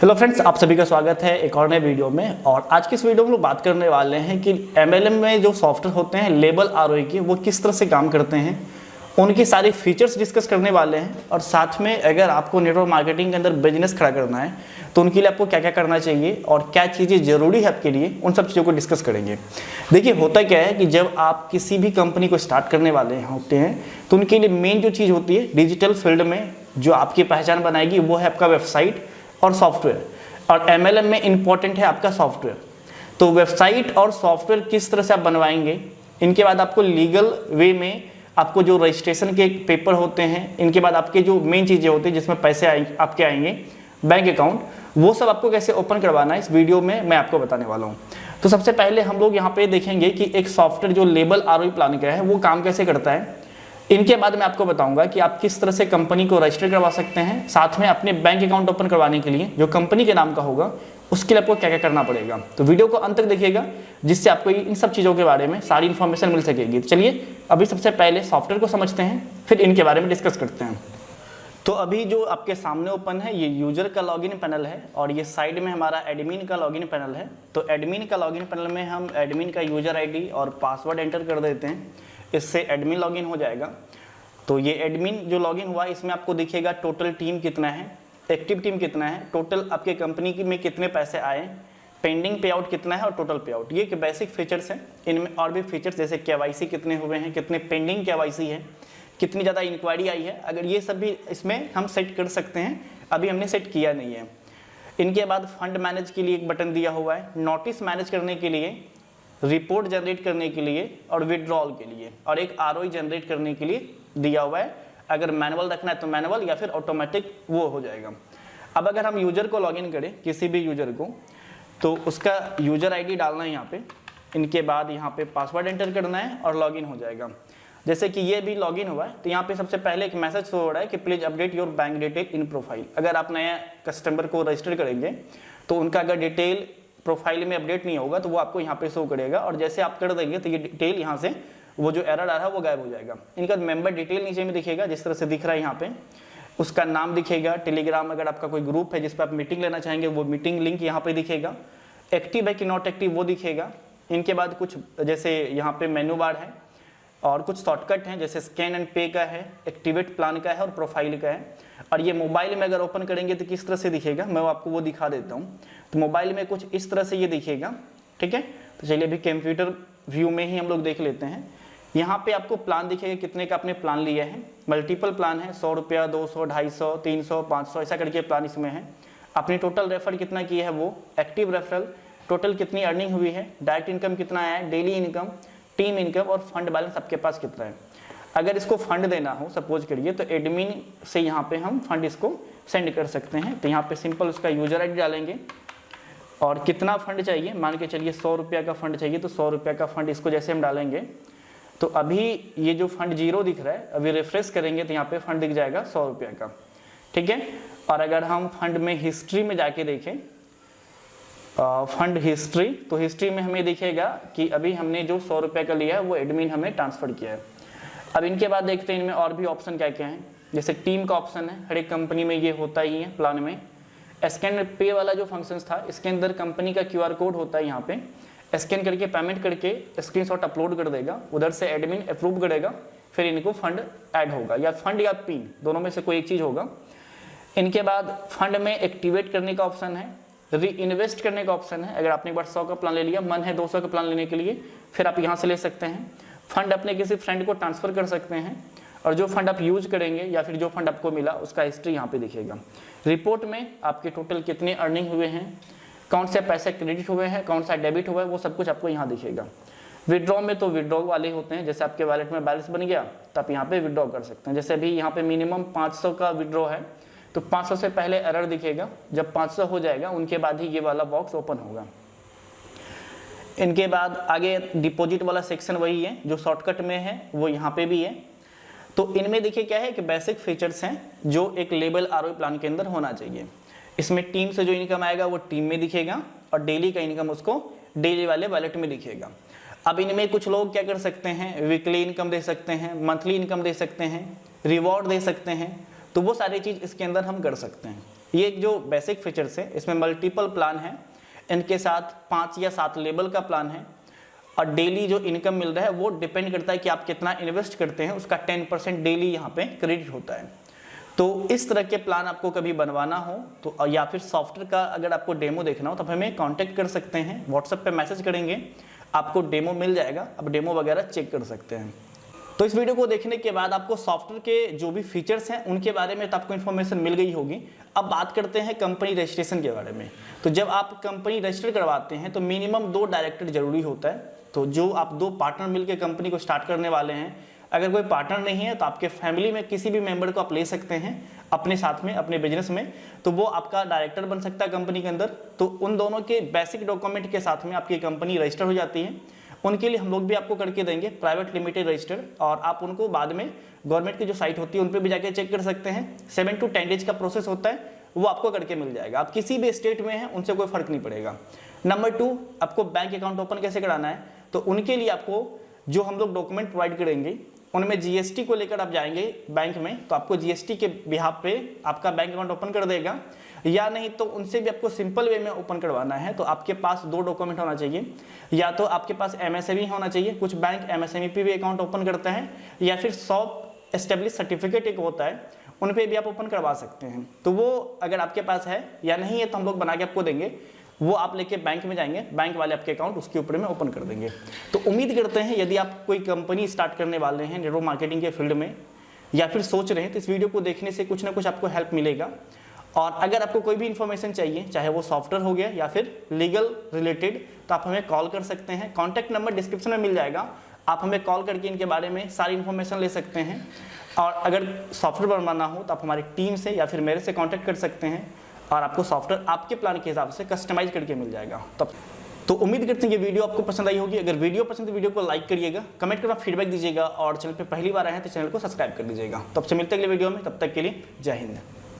Hello friends, आप सभी का स्वागत है एक और नए वीडियो में। और आज की इस वीडियो में हम लोग बात करने वाले हैं कि MLM में जो सॉफ्टवेयर होते हैं लेबल ROI के, वो किस तरह से काम करते हैं, उनकी सारी फीचर्स डिस्कस करने वाले हैं। और साथ में अगर आपको नेटवर्क मार्केटिंग के अंदर बिजनेस खड़ा करना है तो उनके लिए आपको क्या क्या करना चाहिए और क्या चीज़ें ज़रूरी है आपके लिए, उन सब चीज़ों को डिस्कस करेंगे। देखिए, होता क्या है कि जब आप किसी भी कंपनी को स्टार्ट करने वाले होते हैं तो उनके लिए मेन जो चीज़ होती है डिजिटल फील्ड में जो आपकी पहचान बनाएगी वो है आपका वेबसाइट और सॉफ्टवेयर। और MLM में इंपॉर्टेंट है आपका सॉफ्टवेयर। तो वेबसाइट और सॉफ्टवेयर किस तरह से आप बनवाएंगे, इनके बाद आपको लीगल वे में आपको जो रजिस्ट्रेशन के पेपर होते हैं, इनके बाद आपके जो मेन चीज़ें होती हैं जिसमें पैसे आपके आएंगे, बैंक अकाउंट, वो सब आपको कैसे ओपन करवाना है इस वीडियो में मैं आपको बताने वाला हूँ। तो सबसे पहले हम लोग यहाँ पे देखेंगे कि एक सॉफ्टवेयर जो लेबल ROI प्लान का है वो काम कैसे करता है। इनके बाद मैं आपको बताऊंगा कि आप किस तरह से कंपनी को रजिस्टर करवा सकते हैं, साथ में अपने बैंक अकाउंट ओपन करवाने के लिए जो कंपनी के नाम का होगा उसके लिए आपको क्या क्या करना पड़ेगा। तो वीडियो को अंत तक देखिएगा जिससे आपको इन सब चीज़ों के बारे में सारी इन्फॉर्मेशन मिल सकेगी। तो चलिए अभी सबसे पहले सॉफ्टवेयर को समझते हैं, फिर इनके बारे में डिस्कस करते हैं। तो अभी जो आपके सामने ओपन है ये यूजर का लॉगिन पैनल है और ये साइड में हमारा एडमिन का लॉगिन पैनल है। तो एडमिन का लॉगिन पैनल में हम एडमिन का यूजर ID और पासवर्ड एंटर कर देते हैं, इससे एडमिन लॉगिन हो जाएगा। तो ये एडमिन जो लॉगिन हुआ इसमें आपको दिखेगा टोटल टीम कितना है, एक्टिव टीम कितना है, टोटल आपके कंपनी में कितने पैसे आए, पेंडिंग पे आउट कितना है और टोटल पे आउट। ये बेसिक फीचर्स हैं। इनमें और भी फीचर्स जैसे KYC कितने हुए हैं, कितने पेंडिंग KYC है, कितनी ज़्यादा इंक्वायरी आई है, अगर ये सब भी इसमें हम सेट कर सकते हैं। अभी हमने सेट किया नहीं है। इनके बाद फंड मैनेज के लिए एक बटन दिया हुआ है, नोटिस मैनेज करने के लिए, रिपोर्ट जनरेट करने के लिए और विड्रॉल के लिए, और एक ROI जनरेट करने के लिए दिया हुआ है। अगर मैनुअल रखना है तो मैनुअल या फिर ऑटोमेटिक वो हो जाएगा। अब अगर हम यूजर को लॉगिन करें किसी भी यूजर को, तो उसका यूजर ID डालना है यहाँ पे, इनके बाद यहाँ पे पासवर्ड एंटर करना है और लॉगिन हो जाएगा। जैसे कि ये भी लॉगिन हुआ है तो यहाँ पे सबसे पहले एक मैसेज शो हो रहा है कि please update your bank detail in profile. अगर आप नया कस्टमर को रजिस्टर करेंगे तो उनका अगर डिटेल प्रोफाइल में अपडेट नहीं होगा तो वो आपको यहाँ पे शो करेगा, और जैसे आप कर देंगे तो ये डिटेल यहाँ से वो जो एरर आ रहा है वो गायब हो जाएगा। इनका मेंबर डिटेल नीचे में दिखेगा जिस तरह से दिख रहा है यहाँ पे, उसका नाम दिखेगा, टेलीग्राम अगर आपका कोई ग्रुप है जिस पर आप मीटिंग लेना चाहेंगे वो मीटिंग लिंक यहाँ पे दिखेगा, एक्टिव है कि नॉट एक्टिव वो दिखेगा। इनके बाद कुछ जैसे यहाँ पे मेनू बार है और कुछ शॉर्टकट हैं जैसे स्कैन एंड पे का है, एक्टिवेट प्लान का है और प्रोफाइल का है। और ये मोबाइल में अगर ओपन करेंगे तो किस तरह से दिखेगा मैं आपको वो दिखा देता हूँ। तो मोबाइल में कुछ इस तरह से ये दिखेगा, ठीक है। तो चलिए अभी कंप्यूटर व्यू में ही हम लोग देख लेते हैं। यहाँ पे आपको प्लान दिखेगा कितने का आपने प्लान लिया है, मल्टीपल प्लान है, 100 रुपया, 200, 250, 300, 500 ऐसा करके प्लान इसमें है। आपने टोटल रेफर कितना किया है वो, एक्टिव रेफरल, टोटल कितनी अर्निंग हुई है, डायरेक्ट इनकम कितना आया है, डेली इनकम, टीम इनकम और फंड बैलेंस आपके पास कितना है। अगर इसको फंड देना हो सपोज करिए तो एडमिन से यहाँ पे हम फंड इसको सेंड कर सकते हैं। तो यहाँ पे सिंपल उसका यूजर ID डालेंगे और कितना फंड चाहिए, मान के चलिए 100 रुपया का फंड चाहिए तो 100 रुपया का फंड इसको जैसे हम डालेंगे तो अभी ये जो फंड 0 दिख रहा है, अभी रिफ्रेश करेंगे तो यहाँ पे फंड दिख जाएगा 100 रुपया का, ठीक है। और अगर हम फंड में हिस्ट्री में जाके देखें फंड हिस्ट्री, तो हिस्ट्री में हमें दिखेगा कि अभी हमने जो 100 रुपये का लिया है वो एडमिन हमें ट्रांसफ़र किया है। अब इनके बाद देखते हैं इनमें और भी ऑप्शन क्या क्या हैं। जैसे टीम का ऑप्शन है, हर एक कंपनी में ये होता ही है प्लान में। स्कैन पे वाला जो फंक्शंस था इसके अंदर कंपनी का QR कोड होता है, यहाँ पे स्कैन करके पेमेंट करके स्क्रीनशॉट अपलोड कर देगा, उधर से एडमिन अप्रूव करेगा, फिर इनको फंड ऐड होगा, या फंड या पिन दोनों में से कोई एक चीज़ होगा। इनके बाद फंड में एक्टिवेट करने का ऑप्शन है, री इन्वेस्ट करने का ऑप्शन है। अगर आपने एक बार 100 का प्लान ले लिया, मन है 200 का प्लान लेने के लिए, फिर आप यहाँ से ले सकते हैं। फंड अपने किसी फ्रेंड को ट्रांसफ़र कर सकते हैं, और जो फंड आप यूज करेंगे या फिर जो फंड आपको मिला उसका हिस्ट्री यहाँ पे दिखेगा। रिपोर्ट में आपके टोटल कितने अर्निंग हुए हैं, कौन से पैसे क्रेडिट हुए हैं, कौन सा डेबिट हुआ है, वो सब कुछ आपको यहाँ दिखेगा। विड्रॉ में तो विड्रॉ वाले होते हैं, जैसे आपके वॉलेट में बैलेंस बन गया तो आप यहाँ पे विड्रॉ कर सकते हैं। जैसे अभी यहाँ पे मिनिमम 500 का विड्रॉ है तो 500 से पहले एरर दिखेगा, जब 500 हो जाएगा उनके बाद ही ये वाला बॉक्स ओपन होगा। इनके बाद आगे डिपॉजिट वाला सेक्शन वही है जो शॉर्टकट में है, वो यहाँ पे भी है। तो इनमें देखिए क्या है कि बेसिक फीचर्स हैं जो एक लेबल ROI प्लान के अंदर होना चाहिए। इसमें टीम से जो इनकम आएगा वो टीम में दिखेगा और डेली का इनकम उसको डेली वाले वॉलेट में दिखेगा। अब इनमें कुछ लोग क्या कर सकते हैं, वीकली इनकम दे सकते हैं, मंथली इनकम दे सकते हैं, रिवॉर्ड दे सकते हैं, तो वो सारी चीज़ इसके अंदर हम कर सकते हैं। ये एक जो बेसिक फीचर्स है, इसमें मल्टीपल प्लान है, इनके साथ 5 या 7 लेबल का प्लान है और डेली जो इनकम मिल रहा है वो डिपेंड करता है कि आप कितना इन्वेस्ट करते हैं, उसका 10% डेली यहाँ पे क्रेडिट होता है। तो इस तरह के प्लान आपको कभी बनवाना हो तो या फिर सॉफ्टवेयर का अगर आपको डेमो देखना हो तो हमें कांटेक्ट कर सकते हैं, व्हाट्सएप पे मैसेज करेंगे, आपको डेमो मिल जाएगा, अब डेमो वगैरह चेक कर सकते हैं। तो इस वीडियो को देखने के बाद आपको सॉफ्टवेयर के जो भी फीचर्स हैं उनके बारे में तो आपको इन्फॉर्मेशन मिल गई होगी। अब बात करते हैं कंपनी रजिस्ट्रेशन के बारे में। तो जब आप कंपनी रजिस्टर करवाते हैं तो मिनिमम 2 डायरेक्टर जरूरी होता है। तो जो आप 2 पार्टनर मिलकर कंपनी को स्टार्ट करने वाले हैं, अगर कोई पार्टनर नहीं है तो आपके फैमिली में किसी भी मेंबर को आप ले सकते हैं अपने साथ में, अपने बिजनेस में, तो वो आपका डायरेक्टर बन सकता है कंपनी के अंदर। तो उन दोनों के बेसिक डॉक्यूमेंट के साथ में आपकी कंपनी रजिस्टर हो जाती है। उनके लिए हम लोग भी आपको करके देंगे प्राइवेट लिमिटेड रजिस्टर, और आप उनको बाद में गवर्नमेंट की जो साइट होती है उन पर भी जाके चेक कर सकते हैं। 7 to 10 डेज का प्रोसेस होता है, वो आपको करके मिल जाएगा। आप किसी भी स्टेट में हैं उनसे कोई फर्क नहीं पड़ेगा। नंबर 2, आपको बैंक अकाउंट ओपन कैसे कराना है, तो उनके लिए आपको जो हम लोग डॉक्यूमेंट प्रोवाइड करेंगे उनमें जीएसटी को लेकर आप जाएंगे बैंक में, तो आपको जीएसटी के बिहाफ पे आपका बैंक अकाउंट ओपन कर देगा। या नहीं तो उनसे भी आपको सिंपल वे में ओपन करवाना है तो आपके पास 2 डॉक्यूमेंट होना चाहिए। या तो आपके पास एमएसएमई होना चाहिए, कुछ बैंक एमएसएमई पे भी अकाउंट ओपन करते हैं, या फिर शॉप एस्टेब्लिश सर्टिफिकेट एक होता है, उन पे भी आप ओपन करवा सकते हैं। तो वो अगर आपके पास है या नहीं है तो हम लोग बना के आपको देंगे, वो आप लेके बैंक में जाएंगे, बैंक वाले आपके अकाउंट उसके ऊपर में ओपन कर देंगे। तो उम्मीद करते हैं यदि आप कोई कंपनी स्टार्ट करने वाले हैं नेटवर्क मार्केटिंग के फील्ड में या फिर सोच रहे हैं तो इस वीडियो को देखने से कुछ ना कुछ आपको हेल्प मिलेगा। और अगर आपको कोई भी इन्फॉर्मेशन चाहिए, चाहे वो सॉफ्टवेयर हो गया या फिर लीगल रिलेटेड, तो आप हमें कॉल कर सकते हैं। कॉन्टैक्ट नंबर डिस्क्रिप्शन में मिल जाएगा, आप हमें कॉल करके इनके बारे में सारी इन्फॉर्मेशन ले सकते हैं। और अगर सॉफ्टवेयर बनवाना हो तो आप हमारी टीम से या फिर मेरे से कॉन्टैक्ट कर सकते हैं और आपको सॉफ्टवेयर आपके प्लान के हिसाब से कस्टमाइज करके मिल जाएगा। तब तो उम्मीद करते हैं ये वीडियो आपको पसंद आई होगी। अगर वीडियो पसंद तो वीडियो को लाइक करिएगा, कमेंट करना, फीडबैक दीजिएगा और चैनल पे पहली बार आए हैं तो चैनल को सब्सक्राइब कर दीजिएगा। तब से मिलते हैं अगले वीडियो में, तब तक के लिए जय हिंद।